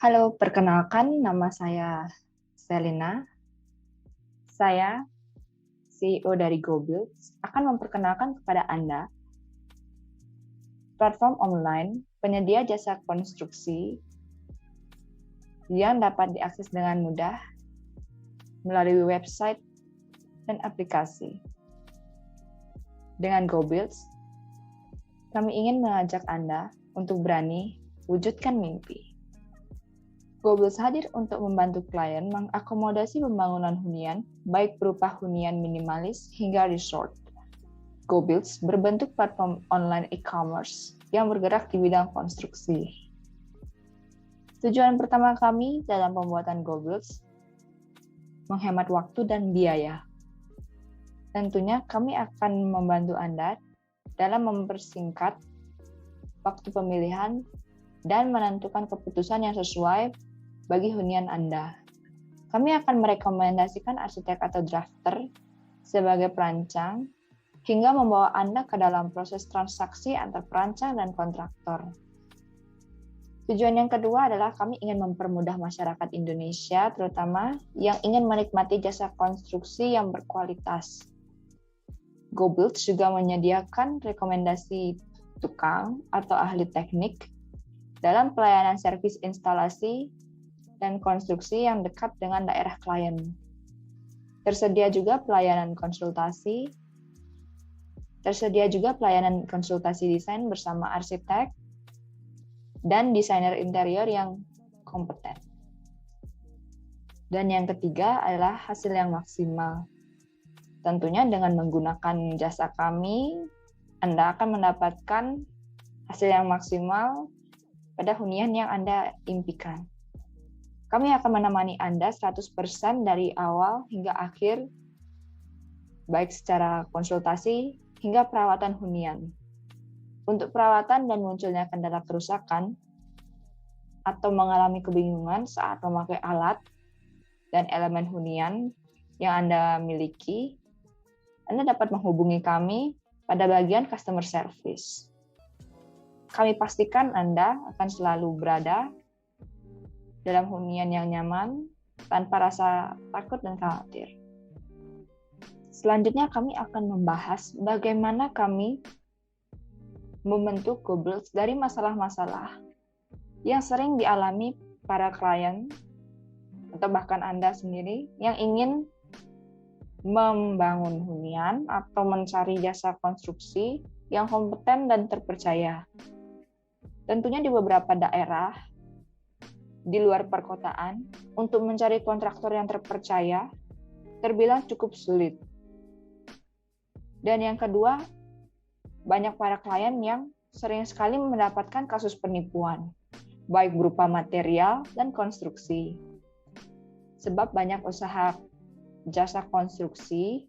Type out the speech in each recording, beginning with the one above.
Halo, perkenalkan nama saya Selina. Saya CEO dari GoBuild akan memperkenalkan kepada Anda platform online penyedia jasa konstruksi yang dapat diakses dengan mudah melalui website dan aplikasi. Dengan GoBuild, kami ingin mengajak Anda untuk berani wujudkan mimpi. GoBuild hadir untuk membantu klien mengakomodasi pembangunan hunian, baik berupa hunian minimalis hingga resort. GoBuild berbentuk platform online e-commerce yang bergerak di bidang konstruksi. Tujuan pertama kami dalam pembuatan GoBuild menghemat waktu dan biaya. Tentunya kami akan membantu Anda dalam mempersingkat waktu pemilihan dan menentukan keputusan yang sesuai bagi hunian Anda. Kami akan merekomendasikan arsitek atau drafter sebagai perancang hingga membawa Anda ke dalam proses transaksi antar perancang dan kontraktor. Tujuan yang kedua adalah kami ingin mempermudah masyarakat Indonesia, terutama yang ingin menikmati jasa konstruksi yang berkualitas. GoBuild juga menyediakan rekomendasi tukang atau ahli teknik dalam pelayanan servis instalasi dan konstruksi yang dekat dengan daerah klien. Tersedia juga pelayanan konsultasi desain bersama arsitek dan desainer interior yang kompeten. Dan yang ketiga adalah hasil yang maksimal. Tentunya dengan menggunakan jasa kami, Anda akan mendapatkan hasil yang maksimal pada hunian yang Anda impikan. Kami akan menemani Anda 100% dari awal hingga akhir, baik secara konsultasi hingga perawatan hunian. Untuk perawatan dan munculnya kendala kerusakan atau mengalami kebingungan saat memakai alat dan elemen hunian yang Anda miliki, Anda dapat menghubungi kami pada bagian customer service. Kami pastikan Anda akan selalu berada dalam hunian yang nyaman, tanpa rasa takut dan khawatir. Selanjutnya kami akan membahas bagaimana kami membentuk GoBuild dari masalah-masalah yang sering dialami para klien atau bahkan Anda sendiri yang ingin membangun hunian atau mencari jasa konstruksi yang kompeten dan terpercaya. Tentunya di beberapa daerah di luar perkotaan, untuk mencari kontraktor yang terpercaya terbilang cukup sulit. Dan yang kedua, banyak para klien yang sering sekali mendapatkan kasus penipuan, baik berupa material dan konstruksi. Sebab banyak usaha jasa konstruksi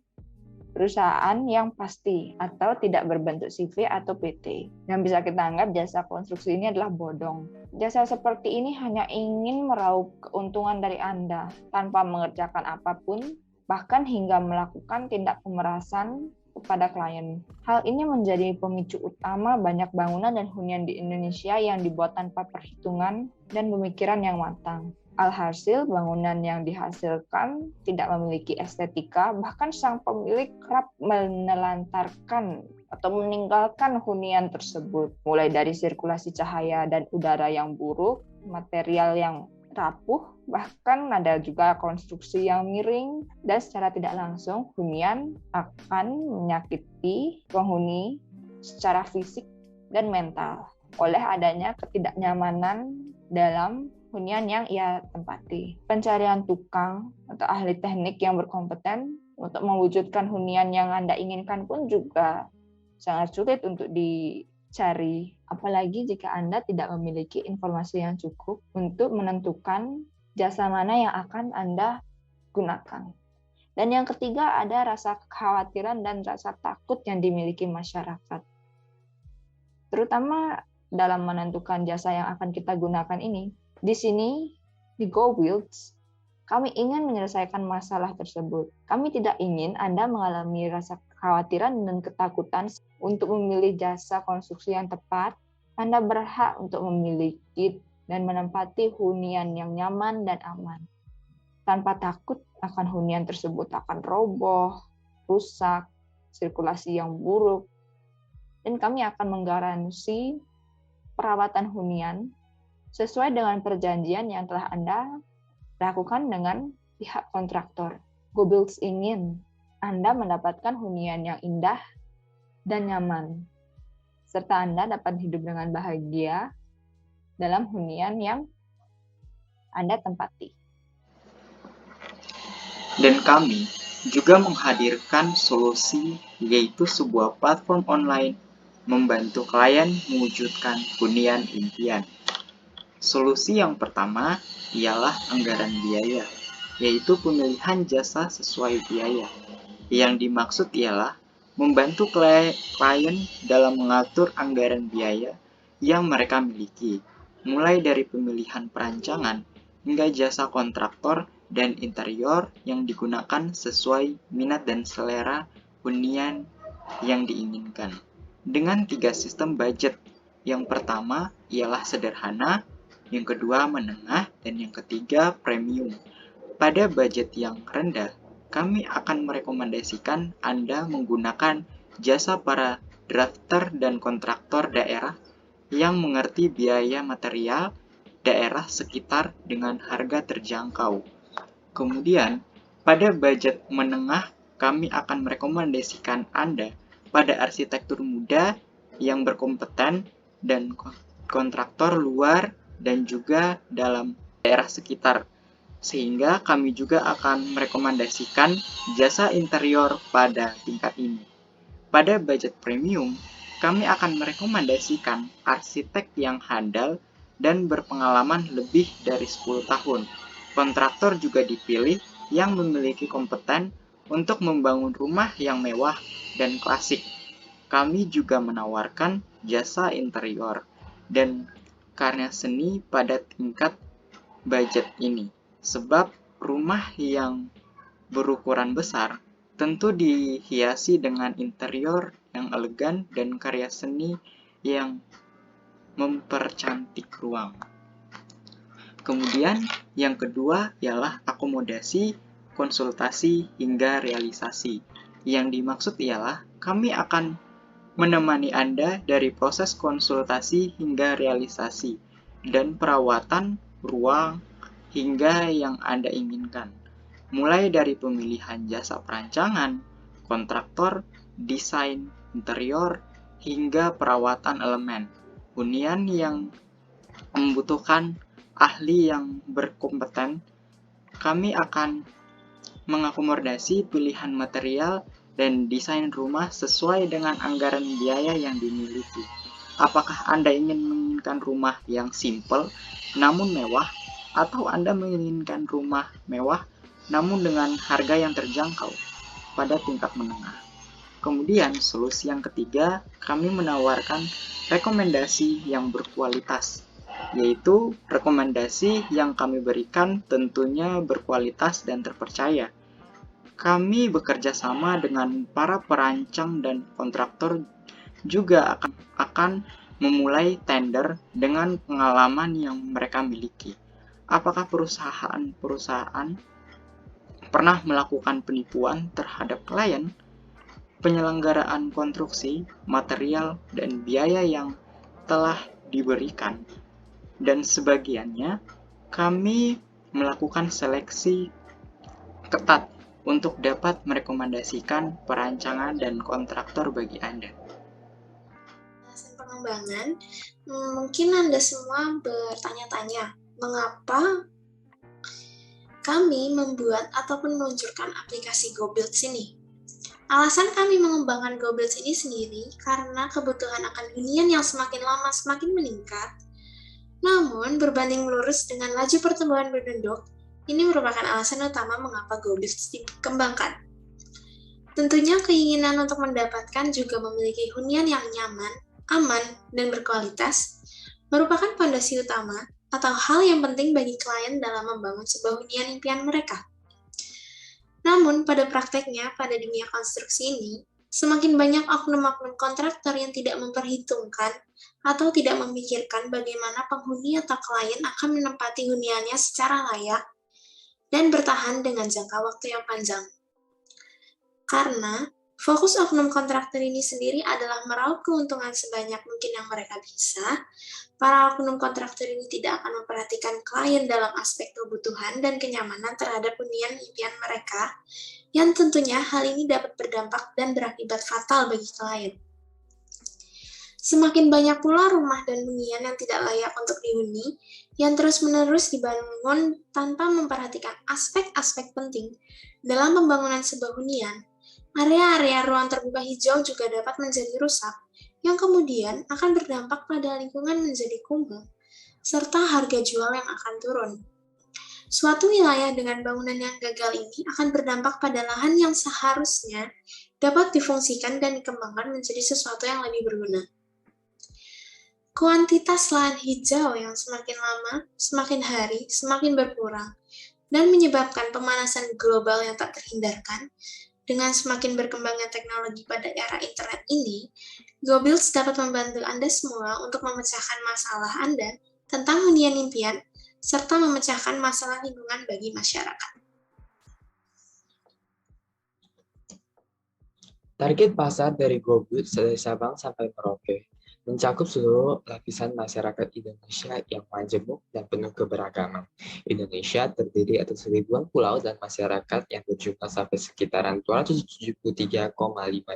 perusahaan yang pasti atau tidak berbentuk CV atau PT. Yang bisa kita anggap jasa konstruksi ini adalah bodong. Jasa seperti ini hanya ingin meraup keuntungan dari Anda tanpa mengerjakan apapun, bahkan hingga melakukan tindak pemerasan kepada klien. Hal ini menjadi pemicu utama banyak bangunan dan hunian di Indonesia yang dibuat tanpa perhitungan dan pemikiran yang matang. Alhasil, bangunan yang dihasilkan tidak memiliki estetika, bahkan sang pemilik kerap menelantarkan atau meninggalkan hunian tersebut. Mulai dari sirkulasi cahaya dan udara yang buruk, material yang rapuh, bahkan ada juga konstruksi yang miring, dan secara tidak langsung hunian akan menyakiti penghuni secara fisik dan mental oleh adanya ketidaknyamanan dalam hunian yang ia tempati. Pencarian tukang atau ahli teknik yang berkompeten untuk mewujudkan hunian yang Anda inginkan pun juga sangat sulit untuk dicari. Apalagi jika Anda tidak memiliki informasi yang cukup untuk menentukan jasa mana yang akan Anda gunakan. Dan yang ketiga ada rasa kekhawatiran dan rasa takut yang dimiliki masyarakat. Terutama dalam menentukan jasa yang akan kita gunakan ini. Di sini, di GoBuild, kami ingin menyelesaikan masalah tersebut. Kami tidak ingin Anda mengalami rasa kekhawatiran dan ketakutan untuk memilih jasa konstruksi yang tepat. Anda berhak untuk memiliki dan menempati hunian yang nyaman dan aman. Tanpa takut akan hunian tersebut akan roboh, rusak, sirkulasi yang buruk, dan kami akan menggaransi perawatan hunian sesuai dengan perjanjian yang telah Anda lakukan dengan pihak kontraktor. GoBuilds ingin Anda mendapatkan hunian yang indah dan nyaman, serta Anda dapat hidup dengan bahagia dalam hunian yang Anda tempati. Dan kami juga menghadirkan solusi, yaitu sebuah platform online membantu klien mewujudkan hunian impian. Solusi yang pertama ialah anggaran biaya, yaitu pemilihan jasa sesuai biaya. Yang dimaksud ialah membantu klien dalam mengatur anggaran biaya yang mereka miliki, mulai dari pemilihan perancangan hingga jasa kontraktor dan interior yang digunakan sesuai minat dan selera hunian yang diinginkan. Dengan 3 sistem budget, yang pertama ialah sederhana, yang kedua menengah, dan yang ketiga premium. Pada budget yang rendah, kami akan merekomendasikan Anda menggunakan jasa para drafter dan kontraktor daerah yang mengerti biaya material daerah sekitar dengan harga terjangkau. Kemudian, pada budget menengah, kami akan merekomendasikan Anda pada arsitektur muda yang berkompeten dan kontraktor luar dan juga dalam daerah sekitar. Sehingga kami juga akan merekomendasikan jasa interior pada tingkat ini. Pada budget premium, kami akan merekomendasikan arsitek yang handal dan berpengalaman lebih dari 10 tahun. Kontraktor juga dipilih yang memiliki kompeten untuk membangun rumah yang mewah dan klasik. Kami juga menawarkan jasa interior dan karya seni pada tingkat budget ini. Sebab rumah yang berukuran besar tentu dihiasi dengan interior yang elegan dan karya seni yang mempercantik ruang. Kemudian yang kedua ialah akomodasi, konsultasi, hingga realisasi. Yang dimaksud ialah kami akan menemani Anda dari proses konsultasi hingga realisasi dan perawatan ruang hingga yang Anda inginkan. Mulai dari pemilihan jasa perancangan, kontraktor, desain, interior, hingga perawatan elemen. Hunian yang membutuhkan ahli yang berkompeten, kami akan mengakomodasi pilihan material dan desain rumah sesuai dengan anggaran biaya yang dimiliki. Apakah Anda menginginkan rumah yang simple namun mewah, atau Anda menginginkan rumah mewah namun dengan harga yang terjangkau pada tingkat menengah? Kemudian, solusi yang ketiga, kami menawarkan rekomendasi yang berkualitas, yaitu rekomendasi yang kami berikan tentunya berkualitas dan terpercaya. Kami bekerja sama dengan para perancang dan kontraktor juga akan memulai tender dengan pengalaman yang mereka miliki. Apakah perusahaan pernah melakukan penipuan terhadap klien? Penyelenggaraan konstruksi, material, dan biaya yang telah diberikan. Dan sebagiannya, kami melakukan seleksi ketat untuk dapat merekomendasikan perancangan dan kontraktor bagi Anda. Alasan pengembangan, mungkin Anda semua bertanya-tanya, mengapa kami membuat ataupun meluncurkan aplikasi GoBuilds ini? Alasan kami mengembangkan GoBuilds ini sendiri karena kebutuhan akan hunian yang semakin lama semakin meningkat. Namun, berbanding lurus dengan laju pertumbuhan penduduk, ini merupakan alasan utama mengapa GoBuilds dikembangkan. Tentunya keinginan untuk mendapatkan juga memiliki hunian yang nyaman, aman, dan berkualitas merupakan fondasi utama atau hal yang penting bagi klien dalam membangun sebuah hunian impian mereka. Namun, pada prakteknya, pada dunia konstruksi ini, Semakin banyak oknum-oknum kontraktor yang tidak memperhitungkan atau tidak memikirkan bagaimana penghuni atau klien akan menempati huniannya secara layak dan bertahan dengan jangka waktu yang panjang. Karena fokus oknum kontraktor ini sendiri adalah meraup keuntungan sebanyak mungkin yang mereka bisa, para oknum kontraktor ini tidak akan memperhatikan klien dalam aspek kebutuhan dan kenyamanan terhadap hunian impian mereka, yang tentunya hal ini dapat berdampak dan berakibat fatal bagi klien. Semakin banyak pula rumah dan hunian yang tidak layak untuk dihuni, yang terus-menerus dibangun tanpa memperhatikan aspek-aspek penting dalam pembangunan sebuah hunian. Area-area ruang terbuka hijau juga dapat menjadi rusak, yang kemudian akan berdampak pada lingkungan menjadi kumuh, serta harga jual yang akan turun. Suatu wilayah dengan bangunan yang gagal ini akan berdampak pada lahan yang seharusnya dapat difungsikan dan dikembangkan menjadi sesuatu yang lebih berguna. Kuantitas lahan hijau yang semakin lama, semakin hari, semakin berkurang, dan menyebabkan pemanasan global yang tak terhindarkan. Dengan semakin berkembangnya teknologi pada era internet ini, GoBuilds dapat membantu Anda semua untuk memecahkan masalah Anda tentang hunian impian, serta memecahkan masalah lingkungan bagi masyarakat. Target pasar dari GoBuilds dari Sabang sampai Merauke mencakup seluruh lapisan masyarakat Indonesia yang majemuk dan penuh keberagaman. Indonesia terdiri atas ribuan pulau dan masyarakat yang berjumlah sampai sekitaran 273,5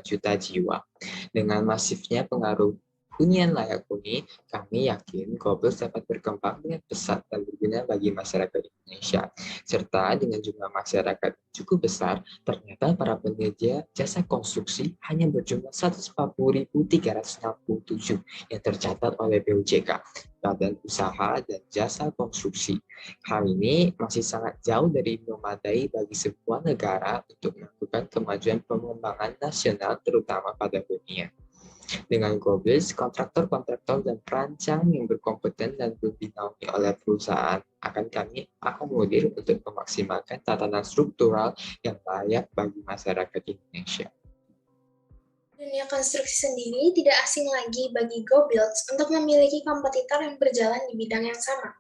juta jiwa. Dengan masifnya pengaruh hunian layak huni, kami yakin GoBuilds dapat berkembang dengan pesat dan berguna bagi masyarakat Indonesia. Serta dengan jumlah masyarakat cukup besar, ternyata para penyedia jasa konstruksi hanya berjumlah 140.367 yang tercatat oleh BUJK, Badan Usaha dan Jasa Konstruksi. Hal ini masih sangat jauh dari memadai bagi sebuah negara untuk melakukan kemajuan pengembangan nasional terutama pada hunian. Dengan GoBuilds, kontraktor-kontraktor dan perancang yang berkompeten dan dinaungi oleh perusahaan akan kami akomodir untuk memaksimalkan tatanan struktural yang layak bagi masyarakat Indonesia. Dunia konstruksi sendiri tidak asing lagi bagi GoBuilds untuk memiliki kompetitor yang berjalan di bidang yang sama.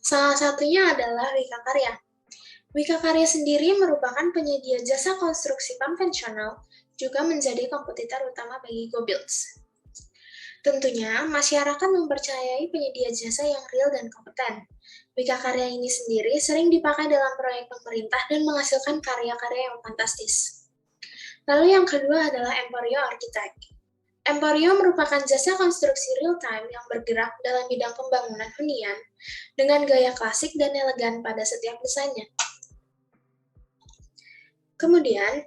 Salah satunya adalah Wika Karya. Wika Karya sendiri merupakan penyedia jasa konstruksi konvensional, juga menjadi kompetitor utama bagi GoBuilds. Tentunya, masyarakat mempercayai penyedia jasa yang real dan kompeten. Wika Karya ini sendiri sering dipakai dalam proyek pemerintah dan menghasilkan karya-karya yang fantastis. Lalu yang kedua adalah Emporio Architect. Emporio merupakan jasa konstruksi real-time yang bergerak dalam bidang pembangunan hunian dengan gaya klasik dan elegan pada setiap desainnya. Kemudian,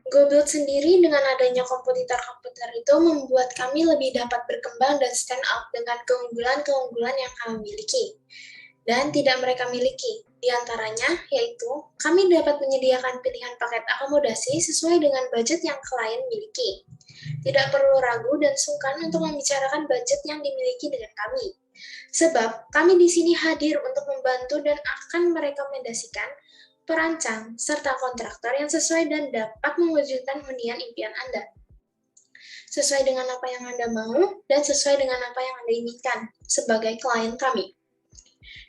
GoBuilds sendiri dengan adanya kompetitor-kompetitor itu membuat kami lebih dapat berkembang dan stand out dengan keunggulan-keunggulan yang kami miliki dan tidak mereka miliki. Di antaranya yaitu kami dapat menyediakan pilihan paket akomodasi sesuai dengan budget yang klien miliki. Tidak perlu ragu dan sungkan untuk membicarakan budget yang dimiliki dengan kami. Sebab kami di sini hadir untuk membantu dan akan merekomendasikan perancang, serta kontraktor yang sesuai dan dapat mewujudkan hunian impian Anda. Sesuai dengan apa yang Anda mau dan sesuai dengan apa yang Anda inginkan sebagai klien kami.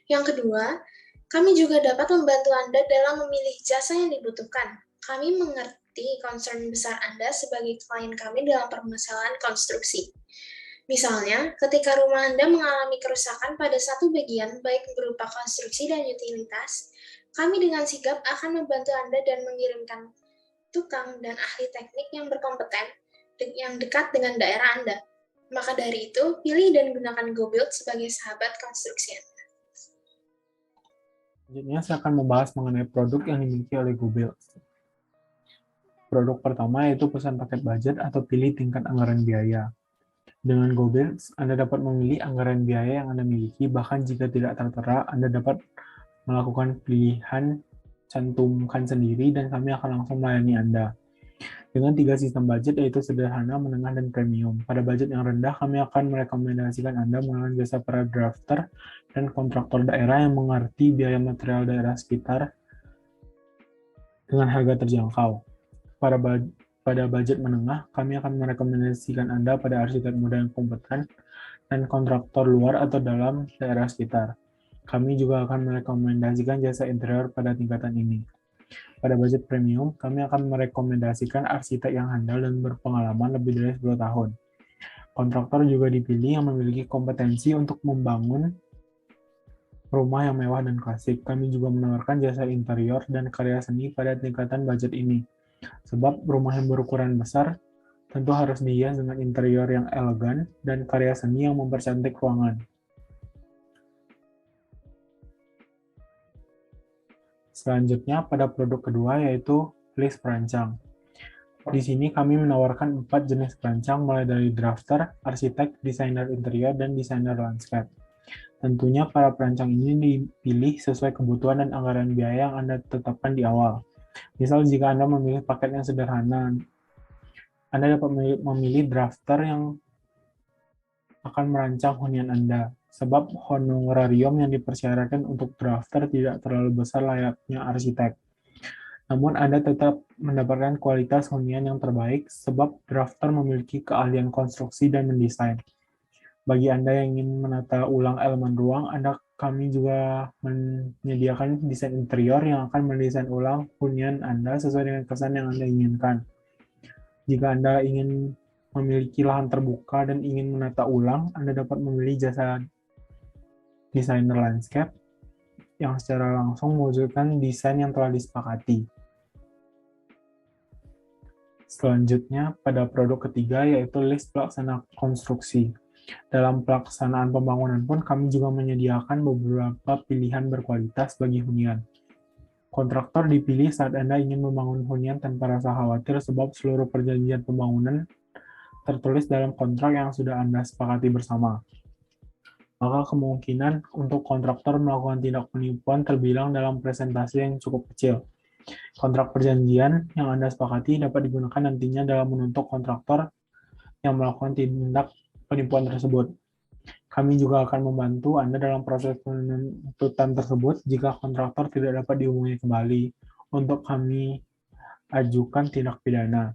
Yang kedua, kami juga dapat membantu Anda dalam memilih jasa yang dibutuhkan. Kami mengerti concern besar Anda sebagai klien kami dalam permasalahan konstruksi. Misalnya, ketika rumah Anda mengalami kerusakan pada satu bagian, baik berupa konstruksi dan utilitas, kami dengan sigap akan membantu Anda dan mengirimkan tukang dan ahli teknik yang berkompeten yang dekat dengan daerah Anda. Maka dari itu, pilih dan gunakan GoBuilds sebagai sahabat konstruksi Anda. Selanjutnya, saya akan membahas mengenai produk yang dimiliki oleh GoBuilds. Produk pertama yaitu pesan paket budget atau pilih tingkat anggaran biaya. Dengan GoBuilds, Anda dapat memilih anggaran biaya yang Anda miliki, bahkan jika tidak tertera, Anda dapat melakukan pilihan cantumkan sendiri dan kami akan langsung melayani Anda. Dengan 3 sistem budget yaitu sederhana, menengah, dan premium. Pada budget yang rendah, kami akan merekomendasikan Anda menggunakan jasa para drafter dan kontraktor daerah yang mengerti biaya material daerah sekitar dengan harga terjangkau. Pada budget menengah, kami akan merekomendasikan Anda pada arsitek muda yang kompeten dan kontraktor luar atau dalam daerah sekitar. Kami juga akan merekomendasikan jasa interior pada tingkatan ini. Pada budget premium, kami akan merekomendasikan arsitek yang handal dan berpengalaman lebih dari 10 tahun. Kontraktor juga dipilih yang memiliki kompetensi untuk membangun rumah yang mewah dan klasik. Kami juga menawarkan jasa interior dan karya seni pada tingkatan budget ini. Sebab rumah yang berukuran besar tentu harus dihias dengan interior yang elegan dan karya seni yang mempercantik ruangan. Selanjutnya, pada produk kedua yaitu list perancang. Di sini kami menawarkan 4 jenis perancang mulai dari drafter, arsitek, desainer interior, dan desainer landscape. Tentunya para perancang ini dipilih sesuai kebutuhan dan anggaran biaya yang Anda tetapkan di awal. Misal jika Anda memilih paket yang sederhana, Anda dapat memilih drafter yang akan merancang hunian Anda, sebab honorarium yang dipersyaratkan untuk drafter tidak terlalu besar layaknya arsitek. Namun Anda tetap mendapatkan kualitas hunian yang terbaik, sebab drafter memiliki keahlian konstruksi dan mendesain. Bagi Anda yang ingin menata ulang elemen ruang, kami juga menyediakan desain interior yang akan mendesain ulang hunian Anda sesuai dengan kesan yang Anda inginkan. Jika Anda ingin memiliki lahan terbuka dan ingin menata ulang, Anda dapat memilih jasa desainer landscape yang secara langsung mewujudkan desain yang telah disepakati. Selanjutnya, pada produk ketiga yaitu list pelaksana konstruksi. Dalam pelaksanaan pembangunan pun kami juga menyediakan beberapa pilihan berkualitas bagi hunian. Kontraktor dipilih saat Anda ingin membangun hunian tanpa rasa khawatir sebab seluruh perjanjian pembangunan tertulis dalam kontrak yang sudah Anda sepakati bersama. Maka kemungkinan untuk kontraktor melakukan tindak penipuan terbilang dalam presentasi yang cukup kecil. Kontrak perjanjian yang Anda sepakati dapat digunakan nantinya dalam menuntut kontraktor yang melakukan tindak penipuan tersebut. Kami juga akan membantu Anda dalam proses penuntutan tersebut jika kontraktor tidak dapat dihubungi kembali untuk kami ajukan tindak pidana.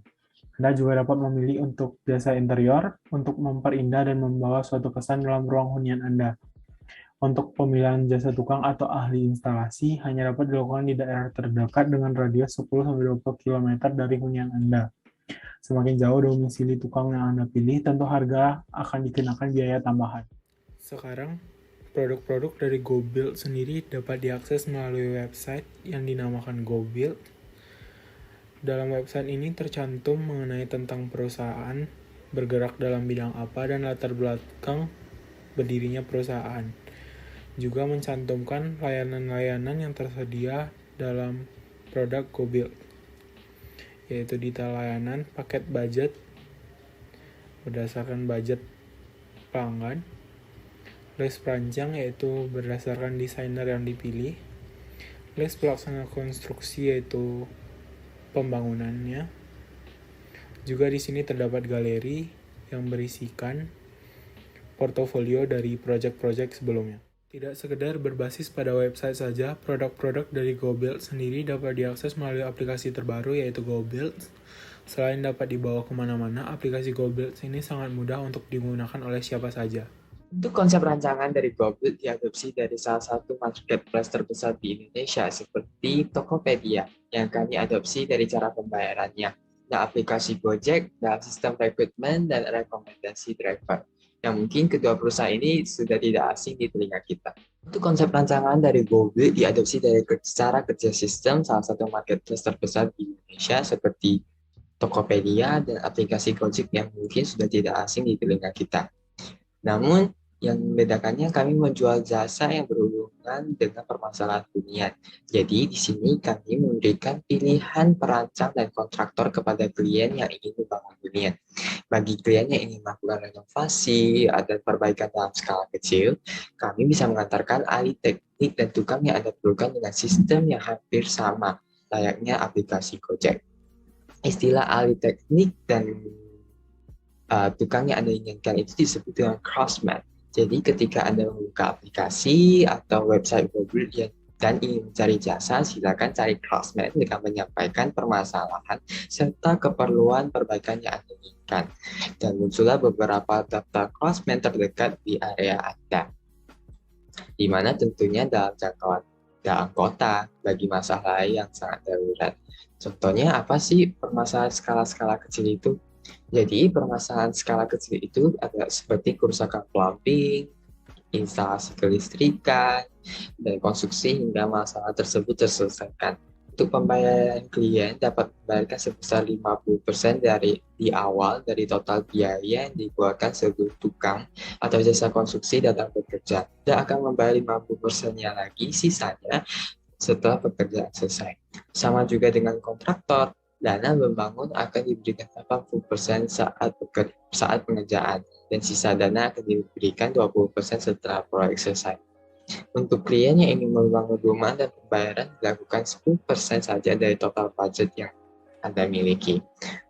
Anda juga dapat memilih untuk jasa interior untuk memperindah dan membawa suatu kesan dalam ruang hunian Anda. Untuk pemilihan jasa tukang atau ahli instalasi hanya dapat dilakukan di daerah terdekat dengan radius 10-20 km dari hunian Anda. Semakin jauh domisili tukang yang Anda pilih, tentu harga akan dikenakan biaya tambahan. Sekarang, produk-produk dari GoBuild sendiri dapat diakses melalui website yang dinamakan GoBuild. Dalam website ini tercantum mengenai tentang perusahaan, bergerak dalam bidang apa, dan latar belakang berdirinya perusahaan. Juga mencantumkan layanan-layanan yang tersedia dalam produk GoBuild, yaitu detail layanan, paket budget, berdasarkan budget pelanggan, list perancang yaitu berdasarkan desainer yang dipilih, list pelaksana konstruksi yaitu pembangunannya. Juga di sini terdapat galeri yang berisikan portofolio dari proyek-proyek sebelumnya. Tidak sekedar berbasis pada website saja, produk-produk dari GoBuild sendiri dapat diakses melalui aplikasi terbaru yaitu GoBuild. Selain dapat dibawa kemana-mana, aplikasi GoBuild ini sangat mudah untuk digunakan oleh siapa saja. Untuk konsep rancangan dari GoBuild diadopsi dari salah satu marketplace terbesar di Indonesia seperti Tokopedia yang kami adopsi dari cara pembayarannya, dan aplikasi Gojek dalam sistem rekrutmen dan rekomendasi driver. Yang mungkin kedua perusahaan ini sudah tidak asing di telinga kita. Untuk konsep rancangan dari GoBuild diadopsi dari cara kerja sistem salah satu marketplace terbesar di Indonesia seperti Tokopedia dan aplikasi Gojek yang mungkin sudah tidak asing di telinga kita. Namun, yang membedakannya kami menjual jasa yang berhubungan dengan permasalahan hunian. Jadi di sini kami memberikan pilihan perancang dan kontraktor kepada klien yang ingin membangun hunian. Bagi klien yang ingin melakukan renovasi dan perbaikan dalam skala kecil, kami bisa mengantarkan ahli teknik dan tukang yang Anda perlukan dengan sistem yang hampir sama, layaknya aplikasi Gojek. Istilah ahli teknik dan tukang yang Anda inginkan itu disebut dengan craftsman. Jadi ketika Anda membuka aplikasi atau website GoBuild yang dan ingin mencari jasa, silakan cari classmate dengan menyampaikan permasalahan serta keperluan perbaikan yang Anda inginkan. Dan muncullah beberapa daftar classmate terdekat di area Anda, di mana tentunya dalam jangkauan kota bagi masalah yang sangat darurat. Contohnya apa sih permasalahan skala-skala kecil itu? Jadi permasalahan skala kecil itu ada seperti kerusakan plumbing, instalasi kelistrikan, dan konstruksi hingga masalah tersebut terselesaikan. Untuk pembayaran klien dapat membayarkan sebesar 50% di awal dari total biaya yang dikeluarkan sebelum tukang atau jasa konstruksi datang bekerja. Dan akan membayar 50%-nya lagi sisanya setelah pekerjaan selesai. Sama juga dengan kontraktor, dana membangun akan diberikan 80% saat pengerjaan, dan sisa dana akan diberikan 20% setelah proyek selesai. Untuk klien yang ingin membangun rumah dan pembayaran dilakukan 10% saja dari total budget yang Anda miliki.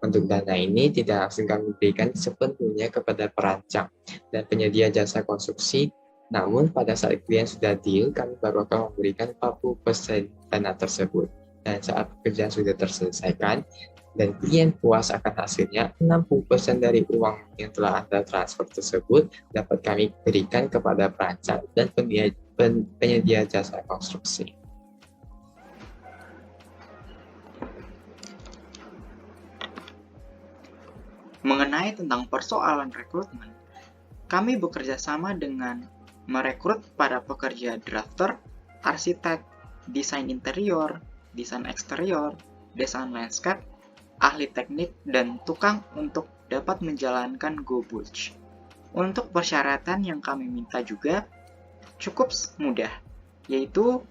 Untuk dana ini tidak langsung kami berikan sepenuhnya kepada perancang dan penyedia jasa konstruksi, namun pada saat klien sudah deal, kami baru akan memberikan 40% dana tersebut. Dan saat pekerjaan sudah terselesaikan dan klien puas akan hasilnya, 60% dari uang yang telah Anda transfer tersebut dapat kami berikan kepada perancang dan penyedia jasa konstruksi. Mengenai tentang persoalan rekrutmen, kami bekerja sama dengan merekrut para pekerja drafter, arsitek, desain interior, desain eksterior, desain landscape, ahli teknik, dan tukang untuk dapat menjalankan GoBulge. Untuk persyaratan yang kami minta juga cukup mudah, yaitu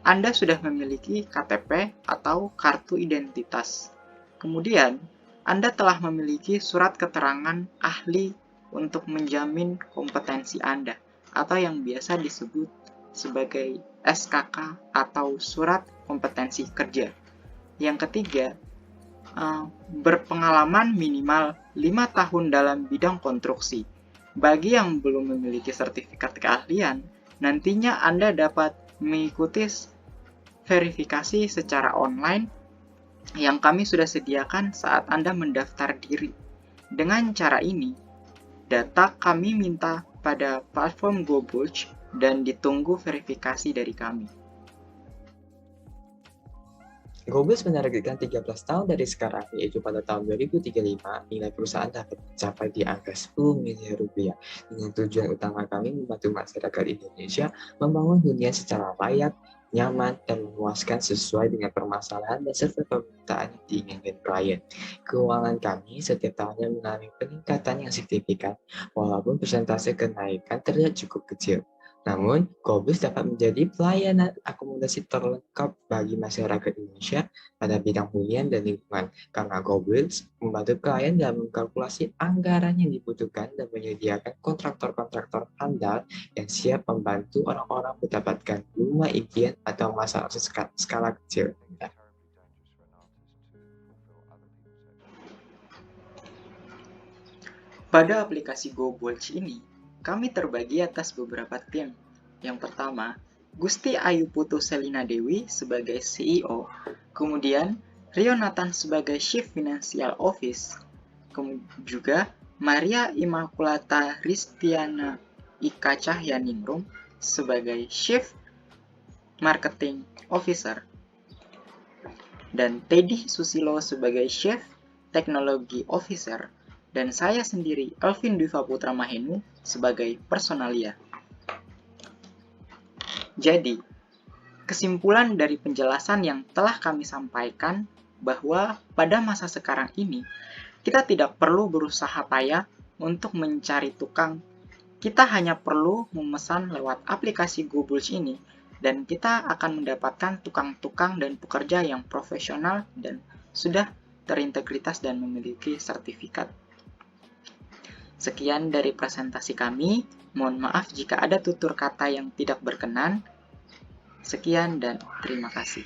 Anda sudah memiliki KTP atau kartu identitas. Kemudian, Anda telah memiliki surat keterangan ahli untuk menjamin kompetensi Anda, atau yang biasa disebut sebagai SKK atau Surat Kompetensi Kerja. Yang ketiga, berpengalaman minimal 5 tahun dalam bidang konstruksi. Bagi yang belum memiliki sertifikat keahlian, nantinya Anda dapat mengikuti verifikasi secara online yang kami sudah sediakan saat Anda mendaftar diri. Dengan cara ini, data kami minta pada platform GoBulge dan ditunggu verifikasi dari kami. GoBulge menargetkan 13 tahun dari sekarang, yaitu pada tahun 2035, nilai perusahaan dapat mencapai di angka 10 miliar rupiah. Dengan tujuan utama kami membantu masyarakat Indonesia membangun hunian secara layak, nyaman, dan memuaskan sesuai dengan permasalahan dan serta permintaan yang diinginkan klien. Keuangan kami setiap tahunnya mengalami peningkatan yang signifikan, walaupun persentase kenaikan terlihat cukup kecil. Namun, GoBulge dapat menjadi pelayanan akomodasi terlengkap bagi masyarakat Indonesia pada bidang hunian dan lingkungan, karena GoBulge membantu klien dalam mengkalkulasi anggaran yang dibutuhkan dan menyediakan kontraktor-kontraktor handal yang siap membantu orang-orang mendapatkan rumah impian atau masalah skala kecil. Pada aplikasi GoBulge ini, kami terbagi atas beberapa tim. Yang pertama, Gusti Ayu Putu Selina Dewi sebagai CEO, kemudian Rio Nathan sebagai Chief Financial Office, juga Maria Immaculata Ristiana Ika Cahyaningrum sebagai Chief Marketing Officer, dan Teddy Susilo sebagai Chief Technology Officer, dan saya sendiri, Elvin Dwi Putra Mahenu, sebagai personalia. Jadi, kesimpulan dari penjelasan yang telah kami sampaikan bahwa pada masa sekarang ini, kita tidak perlu berusaha payah untuk mencari tukang. Kita hanya perlu memesan lewat aplikasi GoBulge ini, dan kita akan mendapatkan tukang-tukang dan pekerja yang profesional dan sudah terintegritas dan memiliki sertifikat. Sekian dari presentasi kami. Mohon maaf jika ada tutur kata yang tidak berkenan. Sekian dan terima kasih.